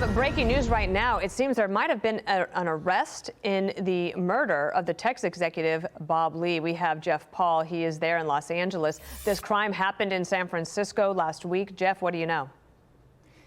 Jeff, breaking news right now. It seems there might have been an arrest in the murder of the Tex executive Bob Lee. We have Jeff Paul. He is there in Los Angeles. This crime happened in San Francisco last week. Jeff, what do you know?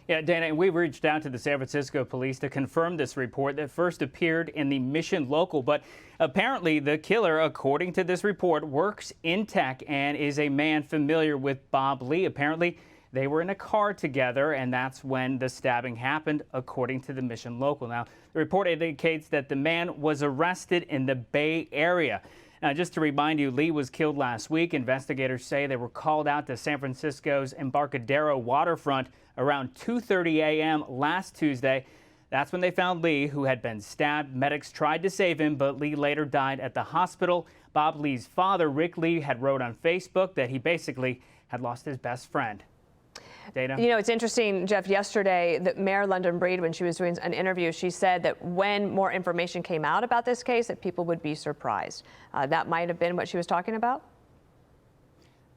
Yeah, Dana, we reached out to the San Francisco police to confirm this report that first appeared in the Mission Local. But apparently the killer, according to this report, works in tech and is a man familiar with Bob Lee. Apparently, they were in a car together, and that's when the stabbing happened, according to the Mission Local. Now, the report indicates that the man was arrested in the Bay Area. Now, just to remind you, Lee was killed last week. Investigators say they were called out to San Francisco's Embarcadero waterfront around 2:30 a.m. last Tuesday. That's when they found Lee, who had been stabbed. Medics tried to save him, but Lee later died at the hospital. Bob Lee's father, Rick Lee, had wrote on Facebook that he basically had lost his best friend. Dana? You know, it's interesting, Jeff, yesterday that Mayor London Breed, when she was doing an interview, she said that when more information came out about this case, that people would be surprised. That might have been what she was talking about?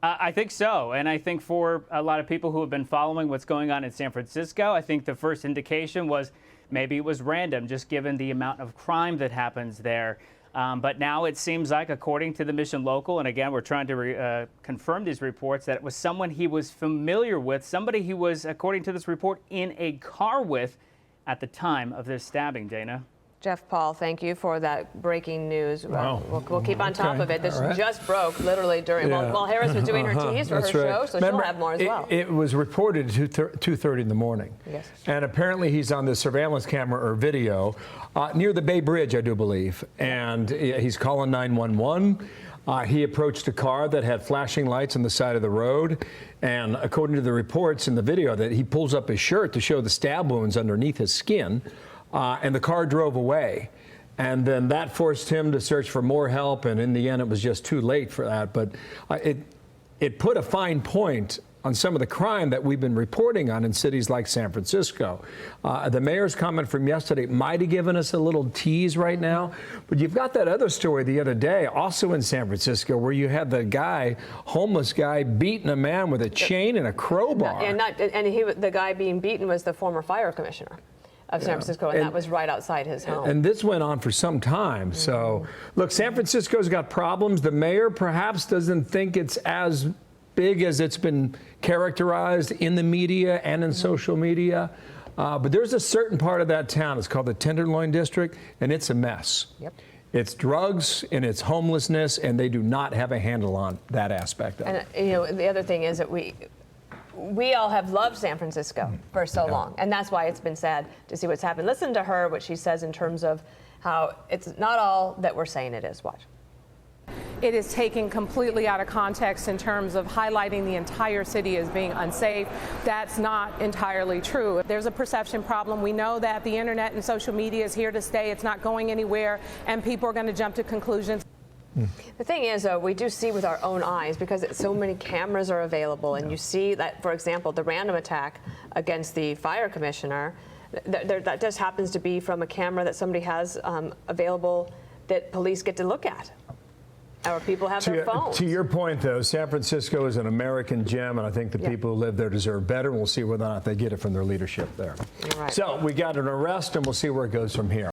I think so. And I think for a lot of people who have been following what's going on in San Francisco, I think the first indication was maybe it was random, just given the amount of crime that happens there. But now it seems like, according to the Mission Local, and again, we're trying to confirm these reports, that it was someone he was familiar with, somebody he was, according to this report, in a car with at the time of this stabbing, Dana. Jeff Paul, thank you for that breaking news. Wow. We'll keep on top of it. This right. just broke literally during, while Harris was doing her tease for her show, so Remember, she'll have more as well. It was reported at 2:30 in the morning. Yes. And apparently he's on the surveillance camera or video near the Bay Bridge, I do believe. And he's calling 911. He approached a car that had flashing lights on the side of the road. And according to the reports in the video, that he pulls up his shirt to show the stab wounds underneath his skin. And the car drove away. And then that forced him to search for more help. And in the end, it was just too late for that. But it put a fine point on some of the crime that we've been reporting on in cities like San Francisco. The mayor's comment from yesterday might have given us a little tease right now. But you've got that other story the other day, also in San Francisco, where you had the guy, homeless guy, beating a man with a chain and a crowbar. The guy being beaten was the former fire commissioner of San Francisco, and that was right outside his home. And this went on for some time. So, look, San Francisco's got problems. The mayor perhaps doesn't think it's as big as it's been characterized in the media and in social media. But there's a certain part of that town, it's called the Tenderloin District, and it's a mess. Yep. It's drugs and it's homelessness, and they do not have a handle on that aspect of it. And, you know, the other thing is that we all have loved San Francisco for so long, and that's why it's been sad to see what's happened. Listen to her, what she says in terms of how it's not all that we're saying it is. Watch. It is taken completely out of context in terms of highlighting the entire city as being unsafe. That's not entirely true. There's a perception problem. We know that the internet and social media is here to stay. It's not going anywhere, and people are going to jump to conclusions. The thing is, though, we do see with our own eyes, because so many cameras are available, and you see that, for example, the random attack against the fire commissioner, that just happens to be from a camera that somebody has available that police get to look at. Or people have their phones. To your point, though, San Francisco is an American gem, and I think the people who live there deserve better, and we'll see whether or not they get it from their leadership there. Right. So we got an arrest, and we'll see where it goes from here.